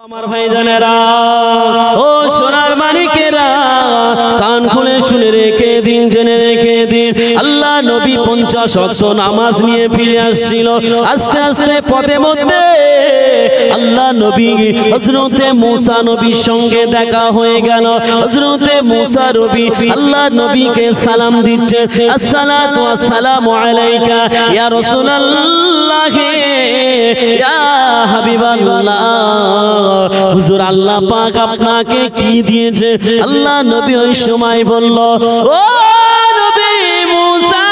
আমার ভাইজানেরা ও সোনার মানিকেরা কান খুলে শুনে রেখে দিন, জেনে রেখে দিন, আল্লাহ নবী 50 ওয়াক্ত নামাজ নিয়ে ফিরে আসছিল। আস্তে আস্তে পথে মধ্যে আল্লাহ নবী হযরতে মুসা নবীর সঙ্গে দেখা হয়ে গেল। হযরতে মুসা নবী আল্লাহ নবীকে সালাম দিচ্ছে, আসসালাতু আসসালামু আলাইকা ইয়া রাসূলুল্লাহ ইয়া হাবিবাল্লাহ। হুজুর আল্লাহ পাক আপনাকে কি দিয়েছে? আল্লাহ নবী ওই সময় বলল, ও নবী মুসা,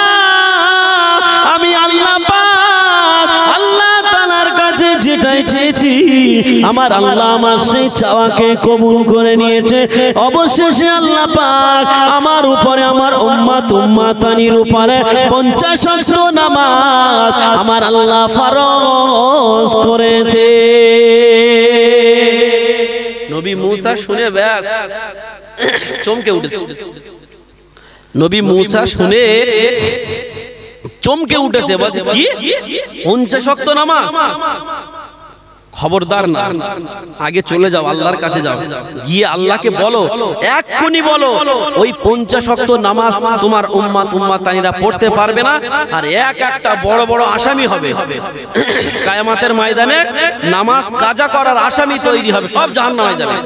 আমি আল্লাহ পাক আল্লাহ তাআলার কাছে যেটাই চেয়েছি আমার আল্লাহ আমার সেই চাওয়াকে কবুল করে নিয়েছে। অবশেষে আল্লাহ পাক আমার উপরে, আমার উম্মতানির উপরে 50 ওয়াক্ত নামাজ আমার আল্লাহ ফরজ করেছে। নবী মুসা শুনে ব্যাস চমকে উঠেছে। নবী মুসা শুনে চমকে উঠেছে, বলছে কি 50 ওয়াক্ত নামাজ? খবরদার না, আগে চলে যাও, আল্লাহর কাছে যাও, গিয়ে আল্লাহকে বলো, এক্ষুনি বলো ওই 50 ওয়াক্ত নামাজ তোমার উম্মতানিরা পড়তে পারবে না, আর একটা বড় বড় আসামি হবে। কিয়ামতের ময়দানে নামাজ কাজা করার আসামি তৈরি হবে, সব জাহান্নামে যাবে।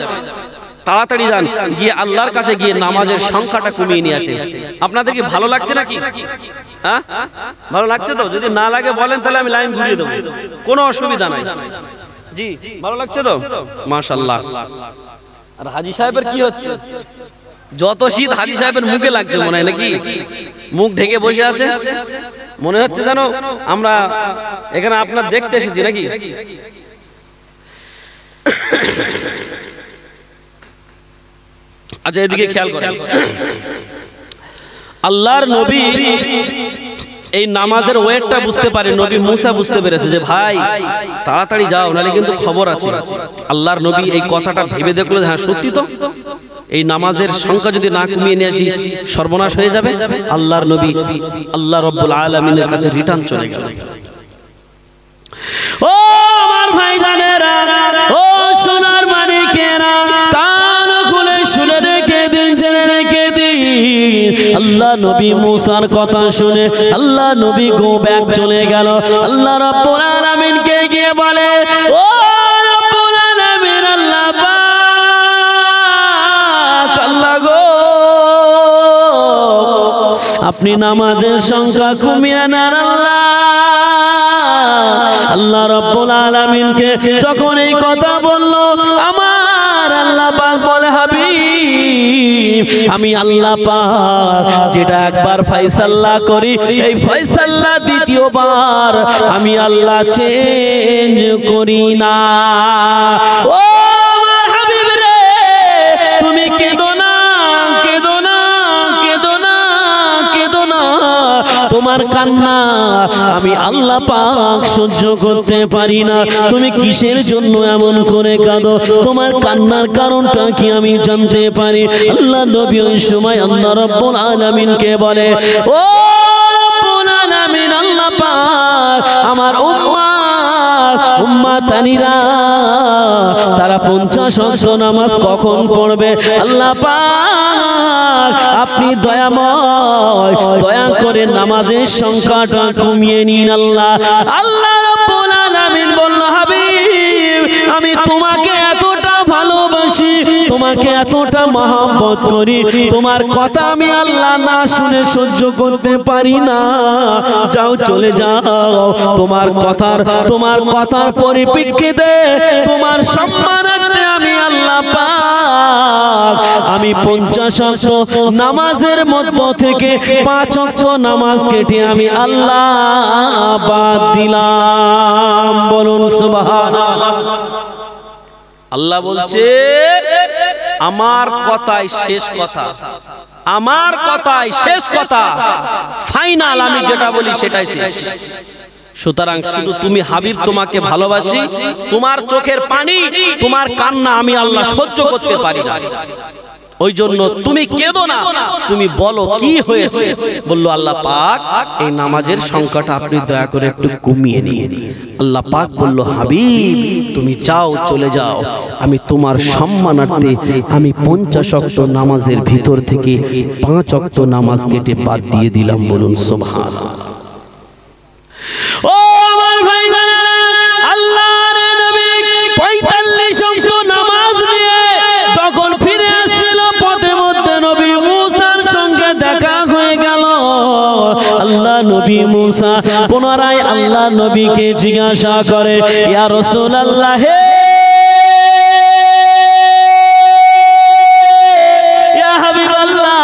তাড়াতাড়ি যান, গিয়ে আল্লাহর কাছে গিয়ে নামাজের সংখ্যাটা কমিয়ে নিয়ে আসেন। আপনাদের কি ভালো লাগছে নাকি? হ্যাঁ, ভালো লাগছে তো? যদি না লাগে বলেন, তাহলে আমি লাইন ঘুরিয়ে দেবো, কোনো অসুবিধা নাই। জি, ভালো লাগছে তো? মাশাআল্লাহ। আর হাজী সাহেবের কি হচ্ছে? যত শীত হাজী সাহেবের মুখে লাগছে মনে হয়, নাকি? মুখ ঢেকে বসে আছে, মনে হচ্ছে জানো আমরা এখানে আপনার দেখতে এসেছি নাকি? আচ্ছা, এদিকে খেয়াল করেন, আল্লাহর নবী এই নামাজের ওয়েটটা বুঝতে পারে। নবী মুসা বুঝতে পেরেছে যে ভাই তাড়াতাড়ি যাও, নাহলে কিন্তু খবর আছে। আল্লাহর নবী এই কথাটা ভেবে দেখলো, হ্যাঁ সত্যি তো, এই নামাজের সংখ্যা যদি না কমিয়ে নিয়ে আসি সর্বনাশ হয়ে যাবে। আল্লাহর নবী আল্লাহ রাব্বুল আলামিনের কাছে রিটার্ন চলে গেল। ও আমার ভাইজানেরা, ও সোনার মানিকেরা, কান খুলে শুনে রেখে দিন, জেনে রেখে দিন, আল্লাহ নবী মুসার কথা শুনে আল্লাহ নবী গো ব্যাক চলে গেল। আল্লাহ রাব্বুল আলামিনকে গিয়ে বলে, ও রাব্বুল আলামিন, আল্লাহ পাক, আল্লাহ গো, আপনি নামাজের সংখ্যা কমিয়ে নেন। আল্লাহ রাব্বুল আলামিনকে যখন এই কথা বলল, আমার আল্লাহ পাক বলে, হাবিব, আমি আল্লাহ পাক যেটা একবার ফয়সালা করি, এই ফয়সালা দ্বিতীয়বার আমি আল্লাহ চেঞ্জ করি না। ও আমার হাবিব রে, তুমি কেঁদো না, কেঁদো না, কেঁদো না, কেঁদো না, তোমার কান্না আমি আল্লাহ পাক সহ্য করতে পারি না। তুমি কিসের জন্য এমন করে কাঁদো? তোমার কান্নার কারণটা কি আমি জানতে পারি? আল্লাহ নবী ওই সময় আল্লাহ রাব্বুল আলামিনকে বলে, ও রাব্বুল আলামিন, আল্লাহ পাক আমার উম্মতানিরা তারা 50 ওয়াক্ত নামাজ কখন পড়বে? আল্লাহ পাক আপনি দয়াময়, দয়া করে নামাজের সংখ্যাটা কমিয়ে নিন। আল্লাহ রাব্বুল আলামিন বলল, হাবিব, আমি তোমাকে এতটা ভালোবাসি, তোমাকে এতটা মহব্বত করি, তোমার কথা আমি আল্লাহ না শুনে সহ্য করতে পারি না। যাও, চলে যাও, তোমার কথার পরিপ্রেক্ষিতে তোমার সম্মান রাখতে আমি আল্লাহ পাক আমি 50 ওয়াক্ত নামাজের মধ্য থেকে 5 ওয়াক্ত নামাজ কেটে আমি আল্লাহ বাদ দিলাম। বলুন সুবহানাল্লাহ। আল্লাহ বলছে, আমার কথাই শেষ কথা, আমার কথাই শেষ কথা, ফাইনাল, আমি যেটা বলি সেটাই শেষ। সুতরাং শুধু তুমি হাবিব, তোমাকে ভালোবাসি, তোমার চোখের পানি, তোমার কান্না আমি আল্লাহ সহ্য করতে পারি না। ওই জন্য তুমি কেঁদো না, তুমি বলো কি হয়েছে। বললো আল্লাহ পাক এই নামাজের সংখ্যাটা আপনি দয়া করে একটু কমিয়ে নিন। আল্লাহ পাক বলল হাবিব তুমি যাও, চলে যাও, আমি তোমার সম্মানার্থে আমি 50 ওয়াক্ত নামাজের ভিতর থেকে 5 ওয়াক্ত নামাজ কেটে বাদ দিয়ে দিলাম। বলুন সুবহানাল্লাহ। ও আমার ভাইজানেরা, আল্লাহর নবী 45 ওয়াক্ত নামাজ নিয়ে যখন ফিরে আসছিল, পথে মধ্যে নবী মুসার সঙ্গে দেখা হয়ে গেল। আল্লাহ নবী মুসা পুনরায় আল্লাহ নবীকে জিজ্ঞাসা করে, ইয়া রাসূলুল্লাহ, হে ইয়া হাবিবাল্লাহ,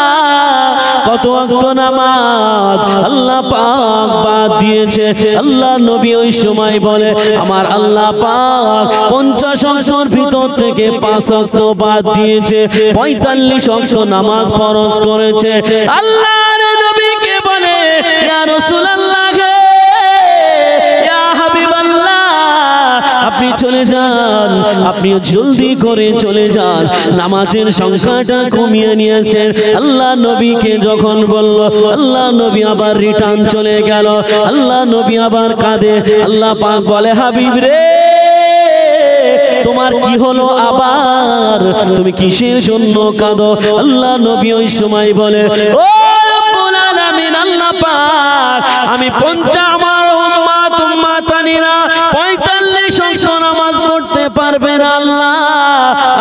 কত ওয়াক্ত নামাজ আল্লাহ পাক বাদ দিয়েছে? আল্লাহ নবী ওই সময় বলে, আমার আল্লাহ পাক 50 ওয়াক্তের ভিতর থেকে 5 ওয়াক্ত বাদ দিয়েছে, 45 ওয়াক্ত নামাজ ফরজ করেছে। আল্লাহর নবীকে বলে, ইয়া রাসূলুল্লাহ, ইয়া হাবিবাল্লাহ, আপনি চলে যান, আপনি জলদি করে চলে যান, নামাজের সংখ্যাটা কমিয়ে নিয়েছেন। আল্লাহ নবীকে যখন বলল, আল্লাহ নবী আবার রিটার্ন চলে গেল। আল্লাহ নবী আবার কাঁদে। আল্লাহ পাক বলে, হাবিব রে, তোমার কি হলো আবার? তুমি কিসের জন্য কাঁদো? আল্লাহ নবী ওই সময় বলে, ও রব্বুল আলামিন, আল্লাহ পাক আমি আমার উম্মাতানিরা 45 ওয়াক্ত নামাজ পড়তে পারবে না, আল্লাহ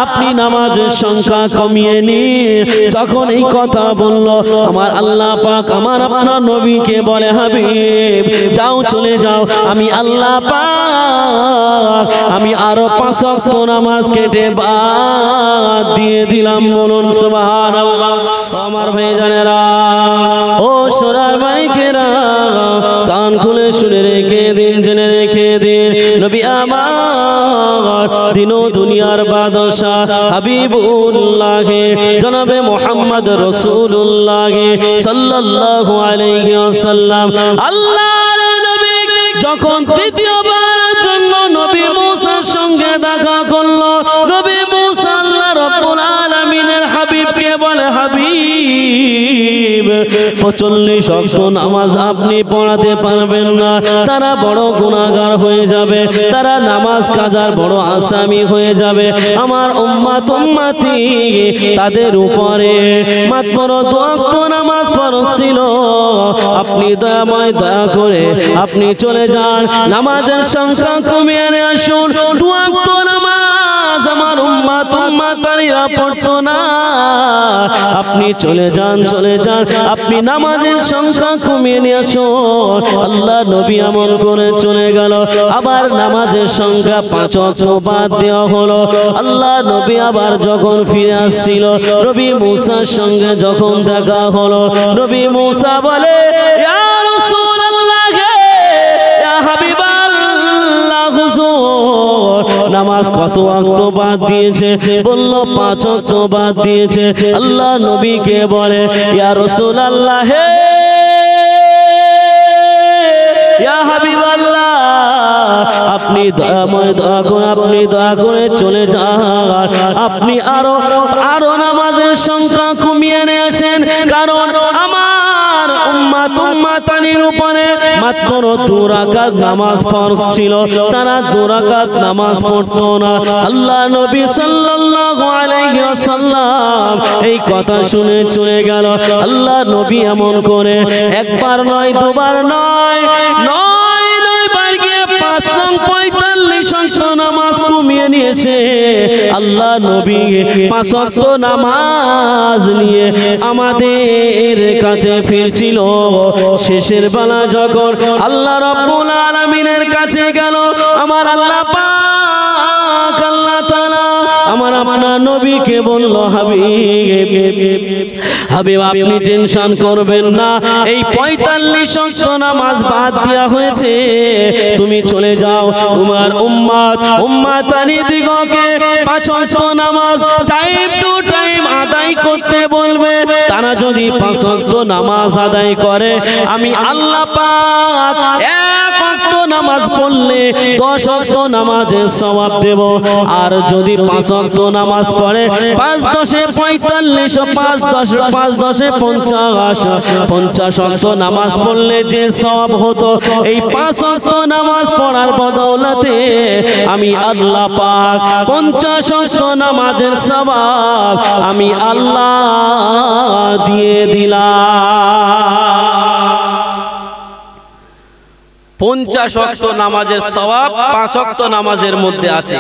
আপনি নামাজের সংখ্যা কমিয়ে নিন। যখন এই কথা বলল, আমার আল্লাহ পাক আমার আপনার নবীকে বলে, হাবিব যাও, চলে যাও, আমি আল্লাহ পাক আমি আরো 5 ওয়াক্ত নামাজ কেটে বাদ দিয়ে দিলাম। বলুন সুবহানাল্লাহ। আমার ভাইজানেরা, ও সোনার মাইকেরা, কান খুলে শুনে রেখে দিন, জেনে রেখে দিন, নবী আমার দিন ও দুনিয়ার বাদশা হাবিবুল্লাহ জনাবে মুহাম্মদ রাসূলুল্লাহ সাল্লাল্লাহু আলাইহি ওয়াসাল্লাম, আল্লাহর নবী যখন তৃতীয়বারের জন্য নবী মুসার সঙ্গে দেখা করলো, নবী মুসা আল্লাহ রাব্বুল আলামিনের হাবিবকে বলে, হাবিব 45 ওয়াক্ত নামাজ আপনি পড়াতে পারবেন না, তারা বড় গুনাহগার হয়ে যাবে, তারা নামাজ কাজার বড় আসামি হয়ে যাবে। আমার উম্মতি তাদের উপরে মাত্র 2 ওয়াক্ত নামাজ ফরজ ছিল, আপনি দয়াময় দয়া করে আপনি চলে যান, নামাজের সংখ্যা কমিয়ে নিয়ে আসুন। 2 ওয়াক্ত নামাজ আমার উম্মতানিরা পড়তো না, আপনি চলে যান, চলে যান, আপনি নামাজের সংখ্যা কমিয়ে নিয়ে আসুন। আল্লাহ নবী এমন করে চলে গেল। আবার নামাজের সংখ্যা 5 ওয়াক্ত বাদ দেওয়া হলো। আল্লাহ নবী আবার যখন ফিরে আসছিল, নবী মুসার সঙ্গে যখন দেখা হলো, নবী মুসা বলে, ইয়া রাসূলুল্লাহ, ইয়া হাবিবাল্লাহ, হুজুর নামাজ কত ওয়াক্ত বাদ দিয়েছে? বলল 5 ওয়াক্ত বাদ দিয়েছে। আল্লাহ নবীকে বলে, ইয়া রাসূলুল্লাহ, ইয়া হাবিবাল্লাহ, আপনি দয়াময় দয়া করে আপনি দয়া করে চলে যান, আপনি আরো নামাজের সংখ্যা কমিয়ে নিয়ে আসেন, কারণ আমার উম্মতানির উপরে মাত্র 2 রাকাত নামাজ ফরজ ছিল, তারা 2 রাকাত নামাজ পড়তো না। আল্লাহ নবী সাল্লাল্লাহু আলাইহি ওয়াসাল্লাম এই কথা শুনে চলে গেল। আল্লাহ নবী এমন করে একবার নয়, দুবার নয়, 9 বার গিয়ে 5 নং 45 ওয়াক্ত নামাজ কমিয়ে নিয়েছে। আল্লাহ নবী 5 ওয়াক্ত নামাজ নিয়ে আমাদের কাছে ফিরছিল। শেষের বেলা যখন আল্লাহ রাব্বুল আলামিনের কাছে গেল, আমার আল্লাহ পাক আল্লাহ তাআলা আমার আপনার নবীকে বলল, হাবিব আপনি টেনশন করবেন না, এই 45 ওয়াক্ত নামাজ বাদ দেওয়া হয়েছে, তুমি চলে যাও, তোমার উম্মতানি দিগকে 5 ওয়াক্ত নামাজ টাইম টু টাইম আদায় করতে বলবে। তারা যদি 5 ওয়াক্ত নামাজ আদায় করে, আমি আল্লাহ পাক 1 ওয়াক্ত নামাজ পড়লে 10 ওয়াক্ত নামাজের সওয়াব দেব। আর যদি 5 ওয়াক্ত নামাজ পড়ে 5 10 45 5 10 50 ওয়াক্ত নামাজ পড়লে যে সওয়াব হতো এই 5 ওয়াক্ত নামাজ পড়ার বদৌলতে আমি আল্লাহ পাক 50 ওয়াক্ত নামাজের সওয়াব আমি আল্লাহ দিয়ে দিলাম। 50 ওয়াক্ত নামাজের সওয়াব 5 ওয়াক্ত নামাজের মধ্যে আছে।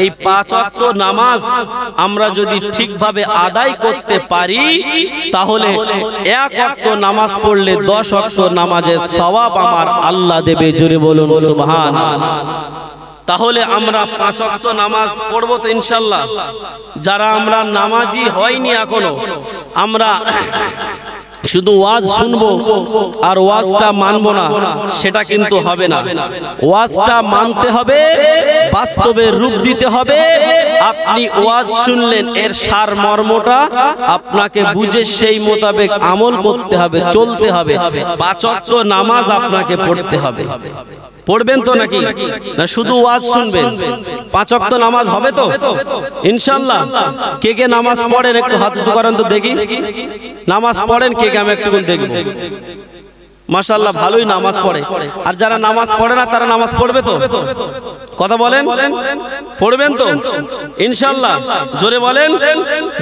এই 5 ওয়াক্ত নামাজ আমরা যদি ঠিকভাবে আদায় করতে পারি তাহলে 1 ওয়াক্ত নামাজ পড়লে 10 ওয়াক্ত নামাজের সওয়াব আমার আল্লাহ দেবে। জোরে বলুন সুবহানাল্লাহ। তাহলে আমরা 5 ওয়াক্ত নামাজ পড়ব তো ইনশাআল্লাহ। যারা আমরা নামাজি হয়নি এখনো, আমরা শুধু ওয়াজ শুনবো আর ওয়াজটা মানবো না, সেটা কিন্তু হবে না। ওয়াজটা মানতে হবে, বাস্তবে রূপ দিতে হবে। আপনি ওয়াজ শুনলেন, এর সার মর্মটা আপনাকে বুঝে সেই মোতাবেক আমল করতে হবে, চলতে হবে। 5 ওয়াক্ত নামাজ আপনাকে পড়তে হবে। পড়বেন তো নাকি না শুধু ওয়াজ শুনবেন? 5 ওয়াক্ত নামাজ হবে তো ইনশাআল্লাহ? কে কে নামাজ পড়েন একটু হাত উঁচু করেন তো দেখি। নামাজ পড়েন কে কে? আমি একটু দেখব। মাশাআল্লাহ, ভালোই নামাজ পড়ে। আর যারা নামাজ পড়ে না তারা নামাজ পড়বে তো? কথা বলেন, পড়বেন তো ইনশাআল্লাহ? জোরে বলেন,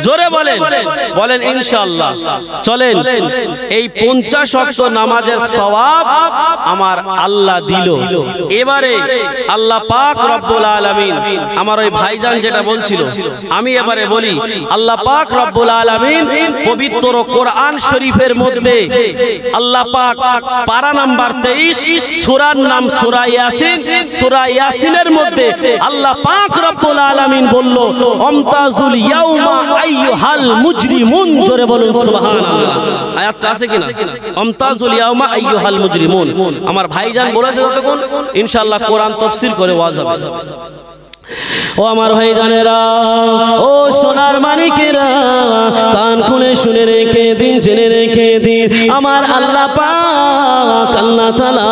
জোরে বলেন, বলেন ইনশাআল্লাহ। চলেন, এই 50 ওয়াক্ত নামাজের সওয়াব আমার আল্লাহ দিল। এবারে আল্লাহ পাক রব্বুল আলামিন, আমার ওই ভাইজান যেটা বলছিল আমি এবারে বলি, আল্লাহ পাক রব্বুল আলামিন পবিত্র কোরআন শরীফের মধ্যে আল্লাহ পাক পারা নাম্বার 23 সূরার নাম সূরা ইয়াসিন। সূরা ইয়াসিনের মধ্যে আল্লাহ পাক রব্বুল আলামিন বলল, আমতাজুল ইয়াউমা আইয়ুহাল মুজরিমুন। জোরে বলুন সুবহানাল্লাহ। আয়াতটা আছে কিনা? আমতাজুল ইয়াউমা আইয়ুহাল মুজরিমুন। আমার ভাইজান বলেছে ততক্ষণ ইনশাআল্লাহ কোরআন তাফসীর করে ওয়াজ হবে। ও আমার ভাইজানেরা, ও সোনার মানিকেরা, কান খুলে শুনে রেখে দিন, জেনে রেখে দিন, আমার আল্লাহ পাক আল্লাহ তাআলা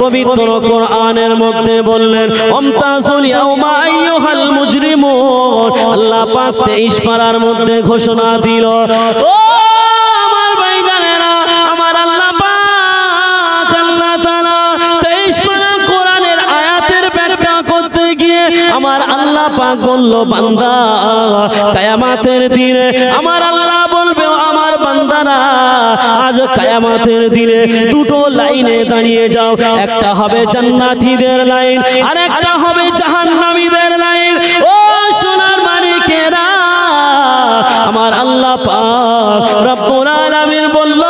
পবিত্র কোরআনের মধ্যে বললেন, আমতাজুল ইয়াউমা আইয়ুহাল মুজরিমুন। আল্লাহ পাক 23 পারার মধ্যে ঘোষণা দিল। ও আমার ভাইজানেরা, আমার আল্লাহ পাক আল্লাহ তাআলা 23 পারা কোরআনের আয়াতের ব্যাখ্যা করতে গিয়ে আমার আল্লাহ পাক বলল, বান্দা কিয়ামতের দিনে আমার আল্লাহ বলবে, আমার বান্দারা আজ কিয়ামতের দিনে দুটো লাইনে দাঁড়িয়ে যাও। একটা হবে জান্নাতীদের লাইন, আর একটা হবে জাহান্নামীদের লাইন। ও সোনার মানিকেরা, আমার আল্লাহ পাক রব্বুল আলামিন বলল,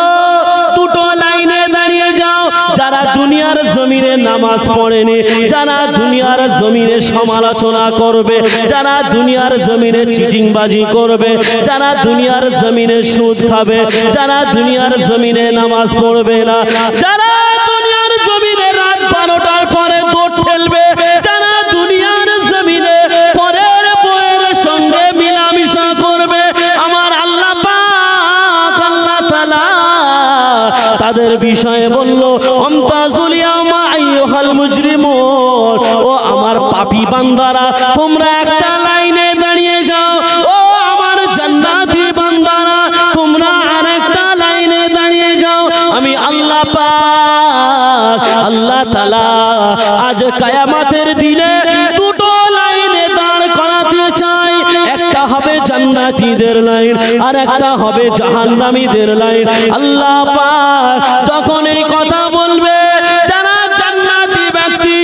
দুটো লাইনে দাঁড়িয়ে যাও। যারা দুনিয়ার জমিনে নামাজ পড়েনি, যারা দুনিয়ার জমিনে সমালোচনা করবে, যারা দুনিয়ার জমিনে চিটিংবাজি করবে, যারা দুনিয়ার জমিনে সুদ খাবে, যারা দুনিয়ার জমিনে নামাজ পড়বে না, যারা দুনিয়ার জমিনে রাত 12টার পরে দৌড় ঠেলবে, যারা দুনিয়ার জমিনে পরের বউয়ের সঙ্গে মিলামিশা করবে, আমার আল্লাহ পাক আল্লাহ তাআলা তাদের বিষয়ে বলল, আমতাজুল ইয়াউমা আইয়ুহাল মুজরিমুন। ও আমার পাপী বান্দারা, তোমরা একটা লাইনে দাঁড়িয়ে যাও। ও আমার জান্নাতি বান্দারা, তোমরা আরেকটা লাইনে দাঁড়িয়ে যাও। আমি আল্লাহ পাক আল্লাহ তাআলা আজ কিয়ামতের দিনে দুটো লাইনে দাঁড় করাতে চাই। একটা হবে জান্নাতীদের লাইন, আর একটা হবে জাহান্নামীদের লাইন। আল্লাহ পাক যখন এই কথা বলবে, যারা জান্নাতি ব্যক্তি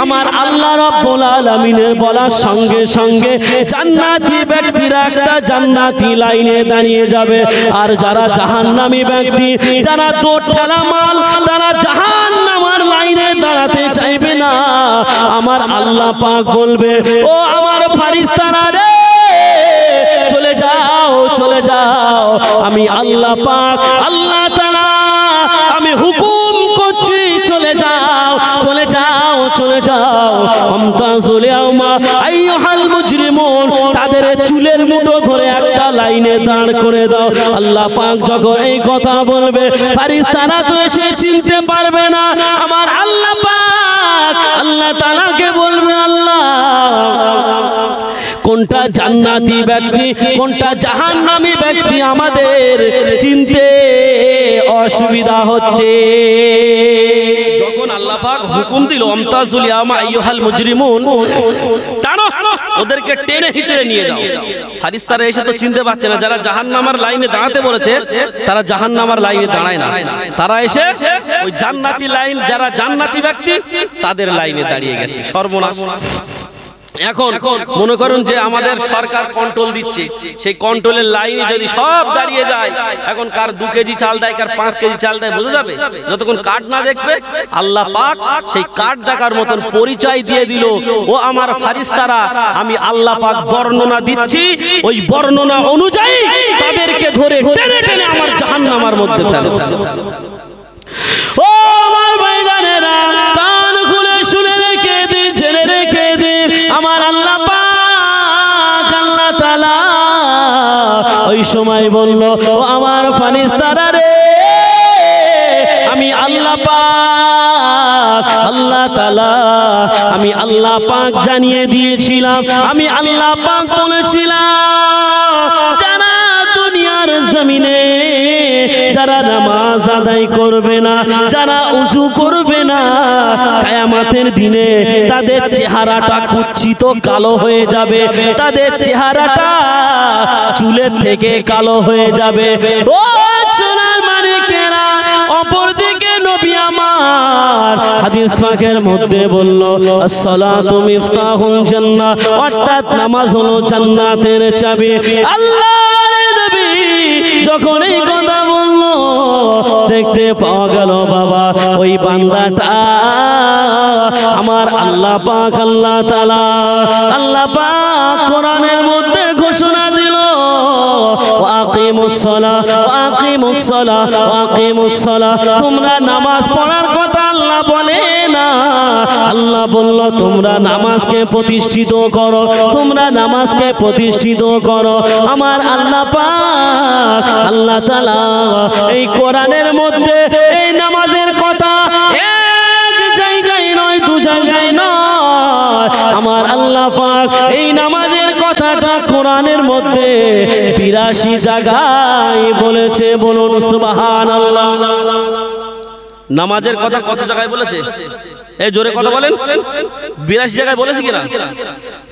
আমার আল্লাহ রাব্বুল আলামিনের বলার সঙ্গে সঙ্গে জান্নাতি ব্যক্তিরা একটা জান্নাতি লাইনে দাঁড়িয়ে যাবে। আর যারা জাহান্নামী ব্যক্তি, যারা দৌড় ঠেলা মাল, তারা জাহান্নামের লাইনে দাঁড়াতে চাইবে না। আমার আল্লাহ পাক বলবে, ও আমার ফারিস্তারা রে, চলে যাও, চলে যাও। আমি আল্লাহ পাক আল্লাহ তাআলা আমি হুকুম করছি, চলে যাও, চলে যাও, চলে যাও। আমতাজুল ইয়াউমা আইয়ুহাল মুজরিমুন। তাদের চুলের মুঠো ধরে একটা লাইনে দাঁড় করে দাও। আল্লাহ পাক যখন এই কথা বলবে, ফারিস্তারা তো এসে চিনতে পারবে না। আমার আল্লাহ পাক কোনটা জান্নাতি ব্যক্তি কোনটা জাহান্নামী ব্যক্তি আমাদের চিনতে অসুবিধা হচ্ছে। যখন আল্লাহ পাক হুকুম দিল আমতাজুল ইয়ামা আইয়ুহাল মুজরিমুন, টানো ওদেরকে টেনে হিচড়ে নিয়ে যাও, ফারিস্তারা এসে তো চিনতে পারছে না, যারা জাহান্নামের লাইনে দাঁড়াতে বলেছে তারা জাহান্নামের লাইনে দাঁড়ায় না, তারা এসে ওই জান্নাতি লাইন, যারা জান্নাতি ব্যক্তি তাদের লাইনে দাঁড়িয়ে গেছে। সর্বনাশ। এখন মনে করুন যে আমাদের সরকার কন্ট্রোল দিচ্ছে, সেই কন্ট্রোলের লাইনে যদি সব দাঁড়িয়ে যায়, এখন কার 2 কেজি চাল দেয় কার 5 কেজি চাল দেয় বোঝা যাবে? যতক্ষণ কার্ড না দেখবে আল্লাহ পাক সেই কার্ড দেখার মতন পরিচয় দিয়ে দিল, ও আমার ফারিস্তারা আমি আল্লাহ পাক বর্ণনা দিচ্ছি, ওই বর্ণনা অনুযায়ী তাদেরকে ধরে টেনে টেনে আমার জাহান্নামের মধ্যে ফেলে। ও আমার ভাইজানেরা, কান খুলে শুনে রেখে দিন, জেনে রেখে দিন, আমার আল্লাহ পাক আল্লাহ তাআলা ওই সময় বলল, ও আমার ফারিস্তারা রে, আমি আল্লাহ পাক আল্লাহ তাআলা আমি আল্লাহ পাক জানিয়ে দিয়েছিলাম, আমি আল্লাহ পাক বলেছিলাম, যারা দুনিয়ার জমিনে যারা নামাজ আদায় করবে না, যারা উযু করবে না, কিয়ামতের দিনে তাদের চেহারাটা কুৎসিত কালো হয়ে যাবে, তাদের চেহারাটা চুলের থেকে কালো হয়ে যাবে। ও সোনার মানিকেরা, অপরদিকে নবী আমার হাদিস পাকের মধ্যে বলল, আসসালাতু মিফতাহুল জান্নাহ, অর্থাৎ নামাজ হলো জান্নাতের চাবি। আল্লাহর নবী যখন এই কথা বলল, দেখতে পাওয়া গেল বাবা ওই বান্দাটা আমার আল্লাহ পাক আল্লাহ তাআলা আল্লাহ পাক কোরআনের মধ্যে ঘোষণা দিল, ওয়াকিমুস সালাহ ওয়াকিমুস সালাহ ওয়াকিমুস সালাহ, তোমরা নামাজ পড়ার কথা আল্লাহ বলে না, আল্লাহ বলল তোমরা নামাজকে প্রতিষ্ঠিত করো, তোমরা নামাজকে প্রতিষ্ঠিত করো। আমার আল্লাহ পাক আল্লাহ তাআলা এই কোরআনের মধ্যে এই নামাজের কথা এক জায়গায় নয়, 2 জায়গায় নয়, আমার আল্লাহ পাক এই নামাজের কথাটা কোরআনের মধ্যে 82 জায়গায় বলেছে। বলুন সুবহানাল্লাহ। নামাজের কথা কত জায়গায় বলেছে? এই জোরে কথা বলেন, 82 জায়গায় বলেছে কিনা?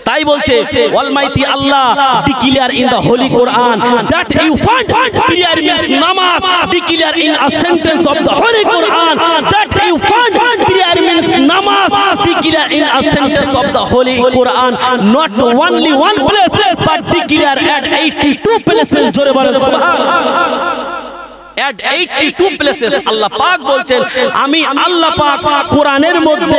তাই বলছে Almighty Allah declare in the holy Quran that you find prayer means namaz, declare in a sentence of the holy Quran that you find prayer means namaz, declare in a sentence of the holy Quran not only one place but declare at 82 places। জোরে বলেন সুবহানাল্লাহ। at 82 places আল্লাহ পাক বলছেন, আমি আল্লাহ পাক কোরআনের মধ্যে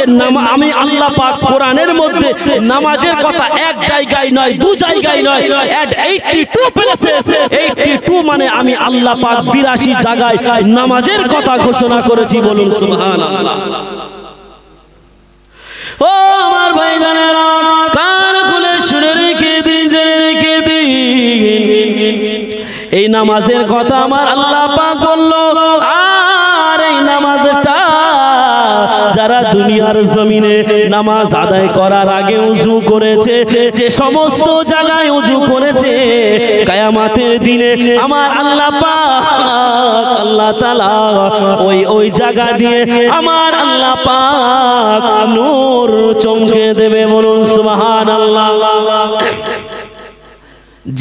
আমি আল্লাহ পাক কোরআনের মধ্যে নামাজের কথা এক জায়গায় নয়, 2 জায়গায় নয়, at 82 places, 82 মানে আমি আল্লাহ পাক 82 জায়গায় নামাজের কথা ঘোষণা করেছি। বলুন সুবহানাল্লাহ। ও আমার ভাইজানেরা, কান খুলে শুনে রেখে দিন, জেনে রেখে দিন, এই নামাজের কথা আমার আল্লাহ পাক বলল, আর এই নামাজটা যারা দুনিয়ার জমিনে নামাজ আদায় করার আগে উযু করেছে, যে সমস্ত জায়গায় উযু করেছে, কিয়ামতের দিনে আমার আল্লাহ পাক আল্লাহ তাআলা ওই জায়গা দিয়ে আমার আল্লাহ পাক নূর চমকে দেবে। বলুন সুবহানাল্লাহ।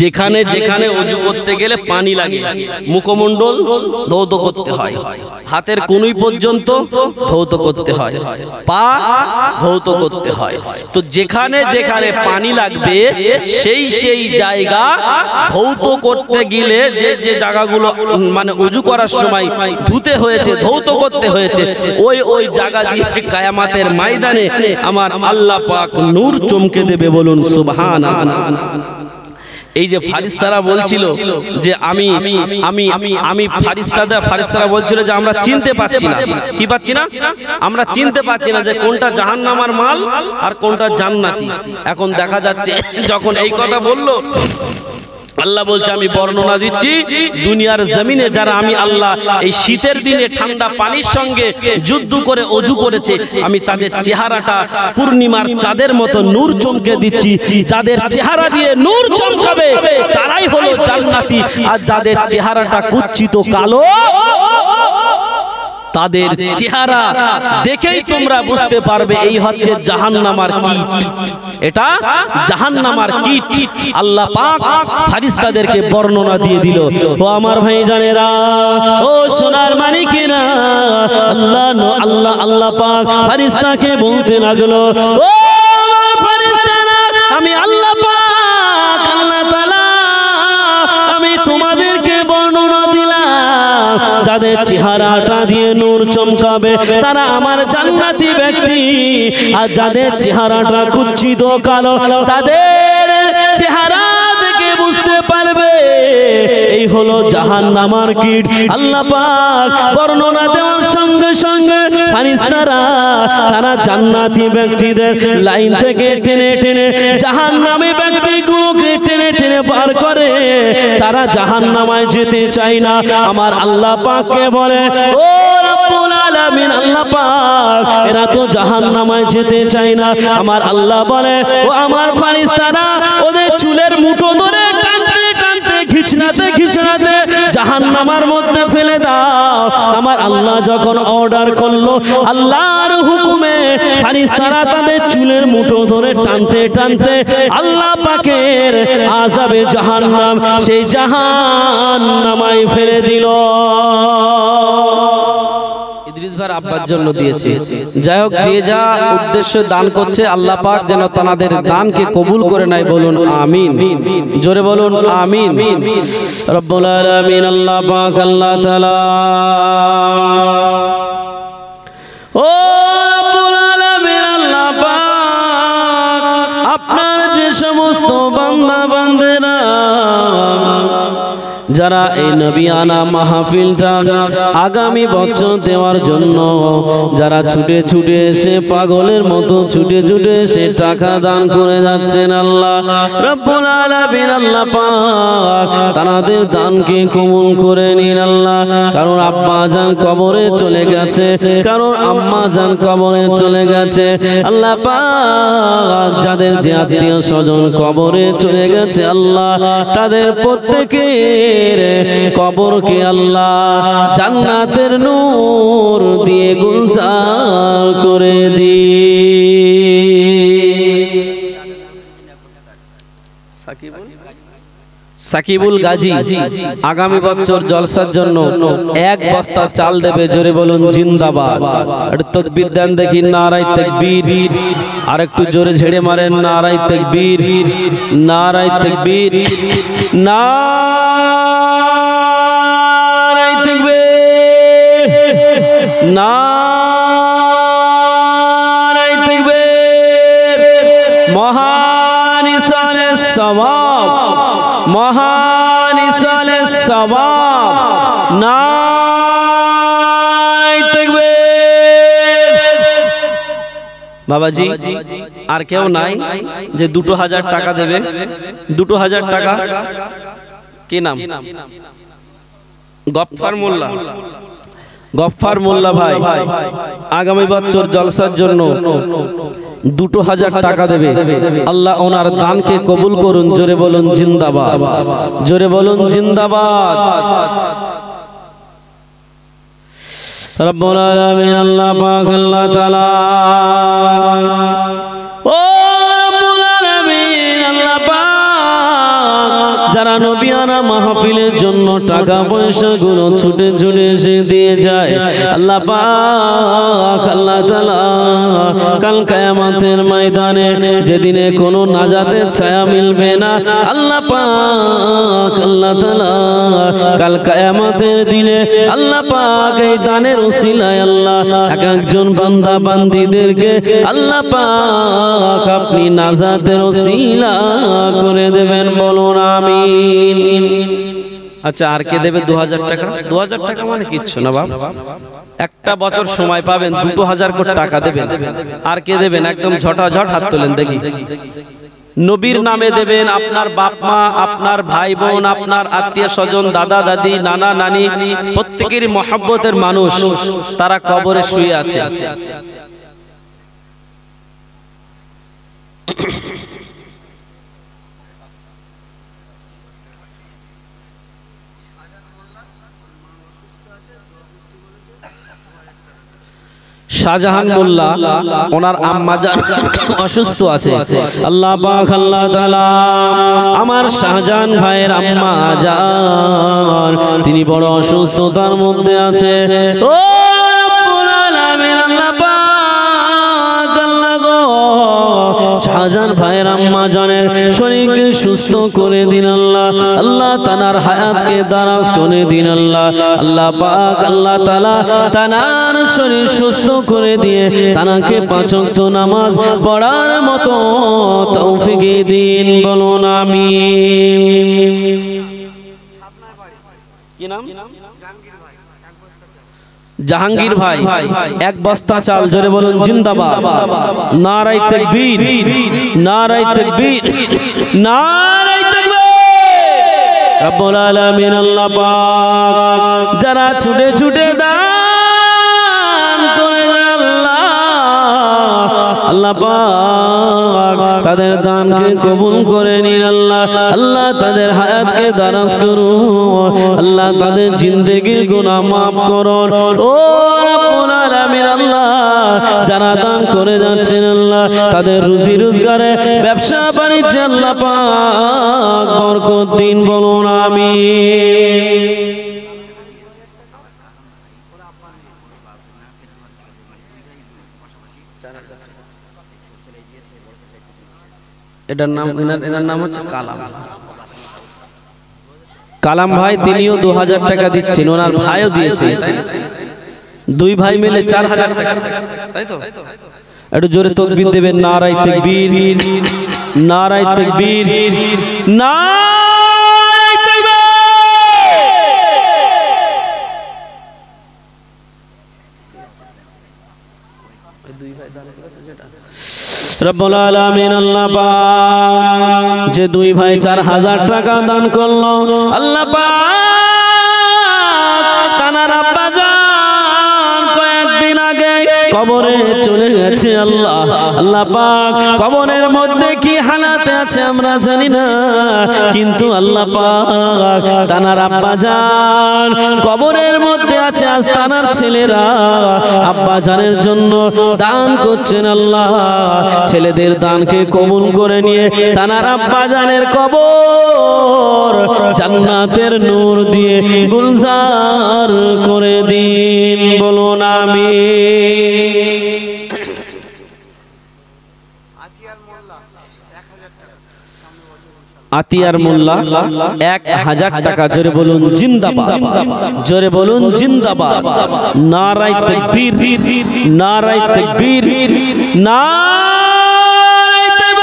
যেখানে যেখানে ওযু করতে গেলে পানি লাগে, মুখমণ্ডল ধৌত করতে হয়, হাতের কনুই পর্যন্ত ধৌত করতে হয়, পা ধৌত করতে হয়, তো যেখানে যেখানে পানি লাগবে সেই জায়গা ধৌত করতে গেলে যে জায়গাগুলো মানে ওযু করার সময় ধুতে হয়েছে, ধৌত করতে হয়েছে, ওই জায়গা দিয়ে কিয়ামতের ময়দানে আমার আল্লাহ পাক নূর চমকে দেবে। বলুন সুবহানাল্লাহ। এই যে ফারিস্তারা বলছিল যে আমি ফারিস্তারা বলছিল যে আমরা চিনতে পাচ্ছি না, কি পাচ্ছি না? আমরা চিনতে পাচ্ছি না যে কোনটা জাহান্নামের মাল আর কোনটা জান্নাতি। এখন দেখা যাচ্ছে যখন এই কথা বলল আল্লাহ বলছে আমি বর্ণনা দিচ্ছি দুনিয়ার জমিনে যারা আমি আল্লাহ এই শীতের দিনে ঠান্ডা পানির সঙ্গে যুদ্ধ করে ওযু করেছে, আমি তাদের চেহারাটা পূর্ণিমার চাঁদের মতো নূর চমকে দিচ্ছি। যাদের চেহারা দিয়ে নূর চমকাবে তারাই হলো জান্নাতি, আর যাদের চেহারাটা কুৎসিত কালো তাদের চেহারা দেখেই তোমরা বুঝতে পারবে এই হচ্ছে জাহান্নামার কীট, এটা জাহান্নামার কীট। আল্লাহ পাক ফেরেশতাদেরকে বর্ণনা দিয়ে দিল। ও আমার ভাই জানেরা, ও সোনার মানিকেরা, আল্লাহ পাক ফেরেশতাকে বলতে লাগলো, ও ফেরেশতারা, আমি আল্লাহ পাক আল্লাহ তাআলা আমি তোমাদেরকে বর্ণনা দিলাম যাদের চেহারাটা দিয়ে নূর চমকাবে তারা আমার জান্নাতি ব্যক্তি, আর যাদের চেহারাটা কুৎসিত কালো তাদের চেহারা দেখে বুঝতে পারবে এই হলো জাহান্নামের কীট। আল্লাহ পাক বর্ণনা দেওয়ার সঙ্গে সঙ্গে ফেরেশতারা তারা জান্নাতি ব্যক্তিদের লাইন থেকে টেনে টেনে জাহান্নামী ব্যক্তিগুলোকে টেনে টেনে পার করে। তারা জাহান্নামায় যেতে চায় না। আমার আল্লাহ পাককে বলে, ও রব্বুল আলামিন, আল্লাহ পাক এরা তো জাহান্নামায় যেতে চায় না। আমার আল্লাহ বলে, ও আমার ফেরেশতারা ওদের চুলের মুঠো ধরে টানতে টানতে খিচনাতে খিচনাতে জাহান্নামের মধ্যে ফেলে দাও। আমার আল্লাহ যখন অর্ডার করলো, আল্লাহর হুকুমে ফেরেশতারা তাদের চুলের মুঠো ধরে টানতে টানতে আল্লাহ পাকের আযাবে জাহান্নাম সেই জাহান্নামায় ফেলে দিল। ইদ্রিস ভাই আব্বার জন্য দিয়েছে। যাই হোক, যে যা উদ্দেশ্য দান করছে আল্লাহ পাক যেন তাদের দানকে কবুল করে নেয়, বলুন আমিন। জোরে বলুন আমিন। রব্বুল আলামিন আল্লাহ পাক আল্লাহ তাআলা, ও রব্বুল আলামিন আল্লাহ পাক আপনার যে সমস্ত বান্দা বান্দেরা যারা এই নবিয়ানা মাহফিলটা আগামী বছর দেওয়ার জন্য যারা ছুটে ছুটে এসে পাগলের মতো ছুটে ছুটে এসে টাকা দান করে যাচ্ছেন, আল্লাহ রব্বুল আলামিন আল্লাহ পাক তাদের দানকে কবুল করে নিন আল্লাহ। কারণ আব্বা জান কবরে চলে গেছে, কারণ আম্মা জান কবরে চলে গেছে, আল্লাহ পাক যাদের যে আত্মীয় স্বজন কবরে চলে গেছে আল্লাহ তাদের প্রত্যেকের কবরকে আল্লাহ জান্নাতের নূর দিয়ে গুলজার করে দি। সাকিবুল গাজী আগামী বছর জলসার জন্য 1 বস্তা চাল দেবে। জোরে বলুন জিন্দাবাদ। একটু তাকবীর দেন দেখি, নারায়ে তাকবীর। আর একটু জোরে ঝেড়ে মারেন, নারায়ে তাকবীর, নারায়ে তাকবীর, নারায়ে তাকবীর, নারায়ে তাকবীর। মহান ইসালে সওয়াব, মহান ইসালে সওয়াব, নারায়ে তাকবীর। বাবাজি আর কেউ নাই যে 2000 টাকা দেবে? 2000 টাকা। কি নাম? গফফার মোল্লা। গফফার মোল্লা ভাই আগামী বছর জলসার জন্য 2000 টাকা দেবে। আল্লাহ ওনার দানকে কবুল করুন। জোরে বলুন জিন্দাবাদ, জোরে বলুন জিন্দাবাদ। রব্বুল আলামিন আল্লাহ পাক আল্লাহ তাআলা, ও রব্বুল আলামিন আল্লাহ পাক যারা নবিয়ানা মাহফিলের জন্য টাকা পয়সা গুলো ছুটে ছুটে এসে দিয়ে যায়, আল্লাহ পাক আল্লাহ তাআলা কাল কিয়ামতের ময়দানে যেদিনে কোনো নাজাতের ছায়া মিলবে না, আল্লাহ পাক আল্লাহ তাআলা কাল কিয়ামতের দিনে আল্লাহ পাক এই দানের উসিলায় আল্লাহ এক একজন বান্দা বান্দীদেরকে আল্লাহ পাক আপনি নাজাতের উসিলা করে দেবেন, বলুন আমিন। আচ্ছা, আর কে দেবে 2000 টাকা? 2000 টাকা মানে কিচ্ছু না বাবা, একটা বছর সময় পাবেন, 2000 কোটি টাকা দেবেন। আর কে দেবেন? একদম ঝটাঝট হাত তোলেন দেখি। নবীর নামে দেবেন। আপনার বাপ মা, আপনার ভাই বোন, আপনার আত্মীয় স্বজন, দাদা দাদি, নানা নানি, প্রত্যেকেরই মহব্বতের মানুষ, তারা কবরে শুয়ে আছে। শাহজাহান মোল্লা, ওনার আম্মা জান অসুস্থ আছে। আল্লাহ পাক আল্লাহ তাআলা আমার শাহজাহান ভাইয়ের আম্মা জান, তিনি বড় অসুস্থতার মধ্যে আছে। ও রব্বুল আলামিন, আল্লাহ পাক আল্লাহ গো, শাহজাহান ভাইয়ের আম্মা জানের শরীরকে সুস্থ করে দিন আল্লাহ। আল্লাহ তানার হায়াতকে দারাজ করে দিন আল্লাহ। আল্লাহ পাক আল্লাহ তাআলা তানার শরীর সুস্থ করে দিয়ে তানাকে 5 ওয়াক্ত নামাজ পড়ার মতো তৌফিক দিন, বলুন আমিন। কি নাম? জাহাঙ্গীর ভাই, 1 বস্তা চাল, জোরে বলুন জিন্দাবাদ। নারায়ে তাকবীর, নারায়ে তাকবীর, নারায়ে তাকবীর। রব্বুল আলামিন আল্লাহ পাক যারা ছুটে ছুটে দান করে আল্লাহ পাক তাদের দানকে কবুল করে নিন আল্লাহ। আল্লাহ তাদের হায়াতকে দারাজ করুন আল্লাহ, তাদের জিন্দেগির গুনাহ মাফ করুন। ও রব্বুল আলামিন আল্লাহ, যারা দান করে যাচ্ছেন আল্লাহ, তাদের রুজি রোজগারে, ব্যবসা বাণিজ্যে আল্লাহ পাক বরকত দিন, বলুন আমিন। এটার নাম হচ্ছে কালাম। কালাম ভাই, তিনিও 2000 টাকা দিচ্ছেন, ওনার ভাইও দিয়েছে। 2 ভাই মিলে 4000 টাকা, তাই তো? একটু জোরে তাকবীর দেবেন। নারায়ে তাকবীর, নারায়ে তাকবীর, নারায়ে তাকবীর। রব্বুল আলামিন আল্লাহ পাক যে 2 ভাই 4000 টাকা দান করলো, আল্লাহ পাক তানার আব্বা জান কয়েকদিন আগে কবরে চলে গেছে আল্লাহ। আল্লাহ পাক কবরের মধ্যে কি হালাতে আছে আমরা জানি না, কিন্তু আল্লাহ পাক তানার আব্বা জান কবরের মধ্যে আছে। আজ তানার ছেলেরা আব্বা জানের জন্য দান করছেন আল্লাহ। ছেলেদের দানকে কবুল করে নিয়ে তানার আব্বা জানের কবর জান্নাতের নূর দিয়ে গুলজার করে দিন, বলুন আমিন। আতিয়ার মোল্লা 1000 টাকা, জোরে বলুন জিন্দাবাদ, জোরে বলুন জিন্দাবাদ। নারায়ে তাকবীর, নারায়ে তাকবীর, নারায়ে তাকবীর।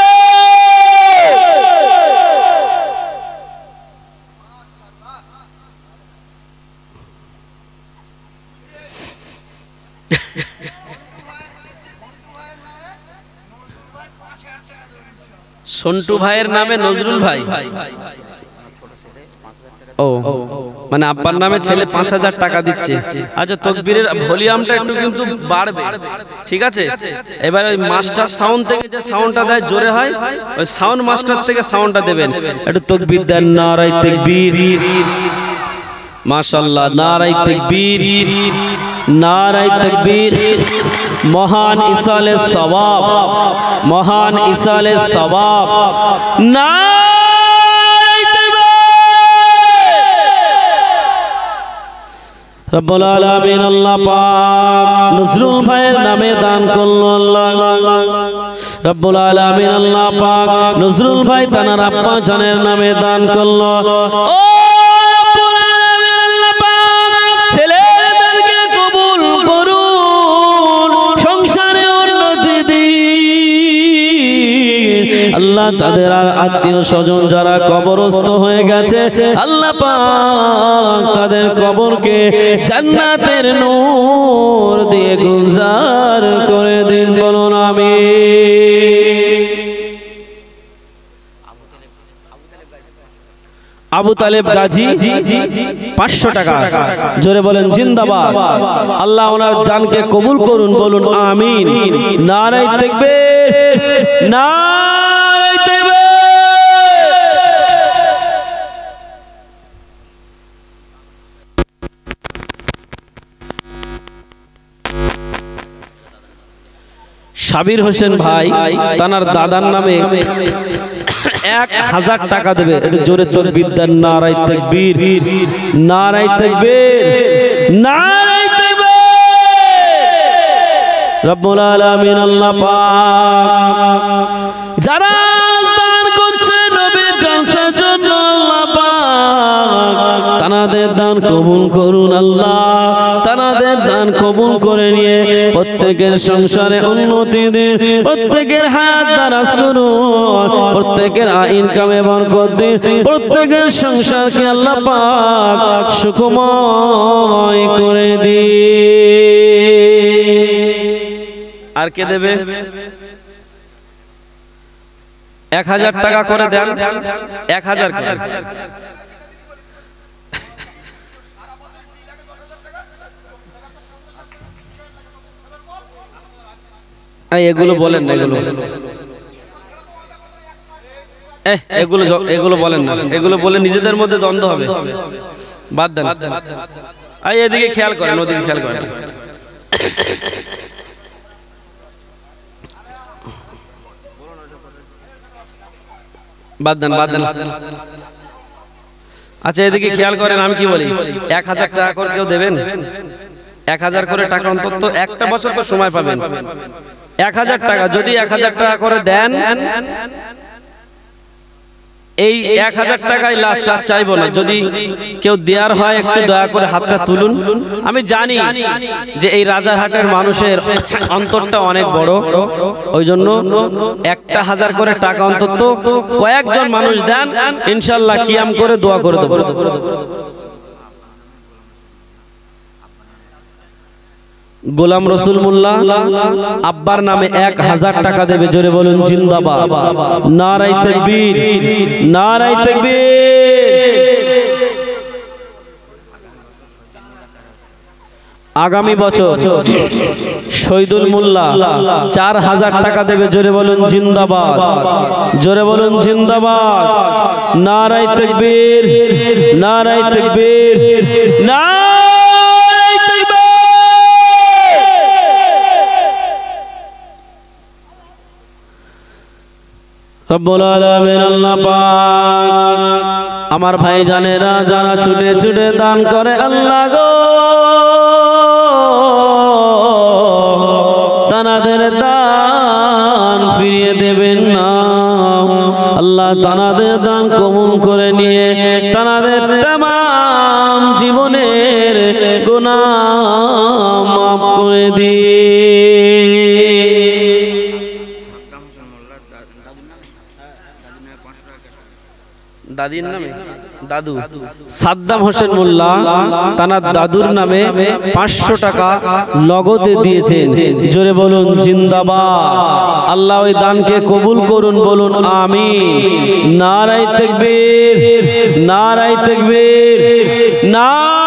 সন্টু ভাইয়ের নামে নজরুল ভাই, ও মানে আব্বার নামে ছেলে 5000 টাকা দিচ্ছে। আচ্ছা, তাকবীরের ভলিউমটা একটু কিন্তু বাড়বে, ঠিক আছে? এবার ওই মাস্টার সাউন্ড থেকে যে সাউন্ডটা দেয় জোরে হয়, ওই সাউন্ড মাস্টার থেকে সাউন্ডটা দেবেন। একটু তাকবীর দেন। নারায়ে তাকবীর, মাশাআল্লাহ, নারায়ে তাকবীর, নারায়ে তাকবীর। মহান ইসালে সওয়াব, মহান ইসালে সওয়াব। নারায়ে তাকবীর। রব্বুল আলামিন আল্লাহ পাক নজরুল ভাইয়ের নামে দান করলো আল্লাহ। রব্বুল আলামিন আল্লাহ পাক নজরুল ভাই তানার আব্বা জানের নামে দান করলো। আল্লাহ তাদের আর আত্মীয় স্বজন যারা কবরস্থ হয়ে গেছে, আল্লাহ পাক তাদের কবরকে জান্নাতের নূর দিয়ে গুলজার করে দিন, বলুন আমিন। আবু তালেব গাজী 500 টাকা। জোরে বলেন জিন্দাবাদ। আল্লাহ ওনার দানকে কবুল করুন, বলুন আমিন। নারায়ে তাকবীর, নারায়ে তাকবীর। সাবির হোসেন ভাই তানার দাদার নামে 1000 টাকা দেবে। একটু জোরে তাকবীর দেন। নারায়ে তাকবীর, নারায়ে তাকবীর, নারায়ে তাকবীর। রব্বুল আলামিন আল্লাহ পাক যারা দান করছে নবীর জলসার জন্য আল্লাহ পাক তানাদের দান কবুল করুন আল্লাহ। তানাদের দান কবুল করে নিয়ে প্রত্যেকের সংসারে উন্নতি দিন, প্রত্যেকের হায়াত দারাজ করুন, প্রত্যেকের ইনকামে বরকত দিন, প্রত্যেকের সংসারকে আল্লাহ পাক সুখময় করে দিন। আর কে দেবে? 1000 টাকা করে দেন। 1000 করে। এগুলো বলেন না, এগুলো বলেন না, এগুলো বলে নিজেদের মধ্যে দ্বন্দ্ব হবে, বাদ দেন। এদিকে খেয়াল করেন, ওদিকে খেয়াল করেন। বাদ দেন, বাদ দেন। আচ্ছা এদিকে খেয়াল করেন, আমি কি বলি, 1000 টাকা করে কেউ দেবেন? 1000 করে টাকা অন্তত একটা বছর তো সময় পাবেন। 1000 টাকা যদি 1000 টাকা করে দেন, এই 1000 টাকায় লাস্ট আর চাইবো না। যদি কেউ দেয়ার হয় একটু দয়া করে হাতটা তুলুন। আমি জানি যে এই রাজারহাটের মানুষের অন্তরটা অনেক বড়, ওই জন্য 1000 করে টাকা অন্তত কয়েকজন মানুষ দেন, ইনশাআল্লাহ কিয়াম করে দোয়া করে দেব। গোলাম রসুল মোল্লা আব্বার নামে 1000 টাকা দেবে। জোরে বলুন জিন্দাবাদ। নারায়ে তাকবীর, নারায়ে তাকবীর। আগামী বছর শহীদুল মোল্লা 4000 টাকা দেবে। জোরে বলুন জিন্দাবাদ, জোরে বলুন জিন্দাবাদ। নারায়ে তাকবীর, নারায়ে তাকবীর, নারায়ে তাকবীর। রব্বুল আলামিন আল্লাহ পাক আমার ভাই জানেরা যারা ছুটে ছুটে দান করে, আল্লাহ গো তানাদের দান ফিরিয়ে দেবেন না আল্লাহ। তানাদের দান কবুল করে নিয়ে তানাদের तमाम জীবনের গুনাহ মাফ করে দিয়ে দাদির নামে দাদু সাদ্দাম হোসেন মোল্লা তানার দাদুর নামে 500 টাকা নগদে দিয়েছেন। জোরে বলুন জিন্দাবাদ। আল্লাহ ওই দানকে কবুল করুন, বলুন আমিন। নারায়ে তাকবীর, নারায়ে তাকবীর, নারায়ে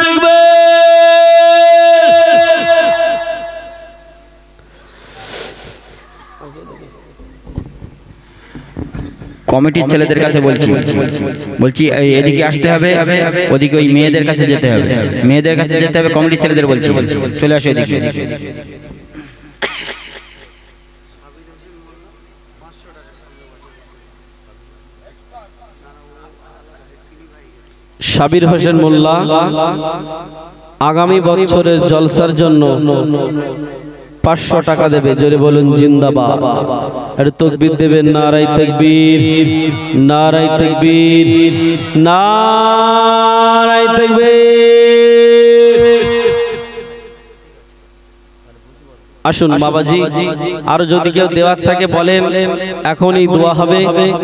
তাকবীর। কমিটির ছেলেদের কাছে বলছি এদিকে আসতে হবে, ওদিকে ওই মেয়েদের কাছে যেতে হবে, মেয়েদের কাছে যেতে হবে। কমিটির ছেলেদের বলছি চলে আসো এদিকে। সাবির হোসেন মোল্লা আগামী বছরের জলসার জন্য 500 টাকা দেবে। জোরে বলুন জিন্দাবাদ। আর তাকবীর দেবেন। নারায়ে তাকবীর, নারায়ে তাকবীর, নারায়ে তাকবীর। আসুন বাবাজি, আর যদি কেউ দেওয়ার থাকে বলেন, এখনই দোয়া হবে।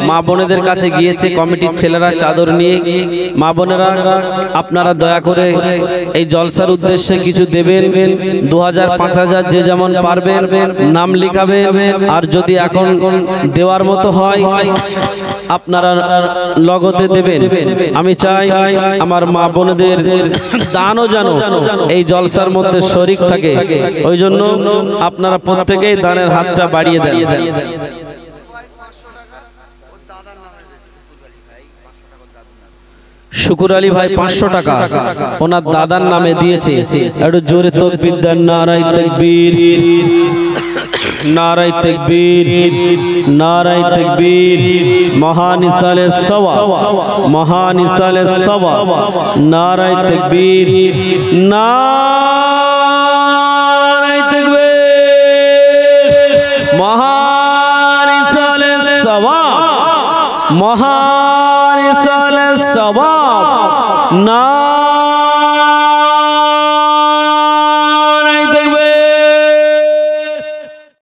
মা বোনেদের কাছে গিয়েছে কমিটির ছেলেরা চাদর নিয়ে। মা বোনেরা আপনারা দয়া করে এই জলসার উদ্দেশ্যে কিছু দেবেন, 2000 5000 যে যেমন পারবেন নাম লিখাবেন। আর যদি এখন দেওয়ার মতো হয় আপনারা লগতে দেবেন। আমি চাই আমার মা বোনেদের দানও যেন এই জলসার মধ্যে শরীক থাকে, ওই জন্য আপনারা প্রত্যেকেই দানের হাতটা বাড়িয়ে দেন। শুকুর আলী ভাই 500 টাকা ওনার দাদার নামে দিয়েছে। একটু জোরে তাকবীর দেন, নারায়ে তাকবীর, নারায়ে তাকবীর, নারায়ে তাকবীর। মহান ইসালে সওয়াব, মহান ইসালে সওয়াব, নারায়ে তাকবীর, নারায়ে তাকবীর। মহান ইসালে সওয়াব, মহান ইসালে সওয়াব, না